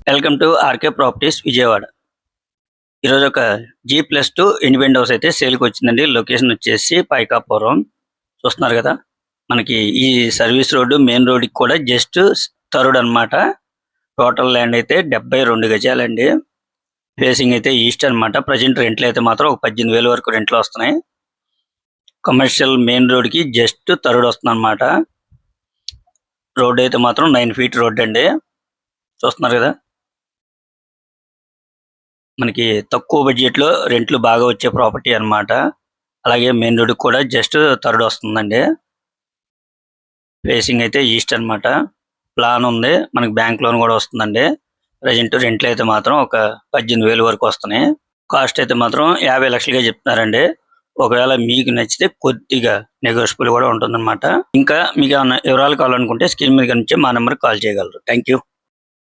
Welcome to RK properties Vijayawada. ఈరోజు ఒక G+2 independent house అయితే సేల్కి వచ్చిందండి. లొకేషన్ వచ్చేసి పైకాపురం చూస్తున్నారు కదా. మనకి ఈ సర్వీస్ రోడ్డు మెయిన్ రోడ్డుకి కూడా జస్ట్ థర్డ్ అనమాట. టోటల్ ల్యాండ్ అయితే 72 గజాలండి. ఫేసింగ్ అయితే ఈస్ట్ అనమాట. ప్రజెంట్ రెంట్లు అయితే మాత్రం ఒక 18,000 వరకు రెంట్లు వస్తున్నాయి. కమర్షియల్ మెయిన్ రోడ్డుకి జస్ట్ థర్డ్ వస్తుంది అనమాట. రోడ్ అయితే మాత్రం 9 ఫీట్ రోడ్ అండి. చూస్తున్నారు కదా. మనకి తక్కువ బడ్జెట్ లో రెంట్లు బాగా వచ్చే ప్రాపర్టీ అన్నమాట. అలాగే మెయిన్ రోడ్ కూడా జస్ట్ థర్డ్ వస్తుందండి. ఫేసింగ్ అయితే ఈస్ట్ అన్నమాట. ప్లాన్ ఉంది, మనకి బ్యాంక్ లోన్ కూడా వస్తుందండి. ప్రజెంట్ రెంట్లు అయితే మాత్రం ఒక 18,000 వరకు వస్తున్నాయి. కాస్ట్ అయితే మాత్రం 50 లక్షలుగా చెప్తున్నారండి. ఒకవేళ మీకు నచ్చితే కొద్దిగా నెగోషియబుల్ కూడా ఉంటుందన్నమాట. ఇంకా మీకు ఏమైనా వివరాలు కావాలనుకుంటే స్క్రీన్ మీద కనిపించే మా నెంబర్కి కాల్ చేయగలరు. Thank you.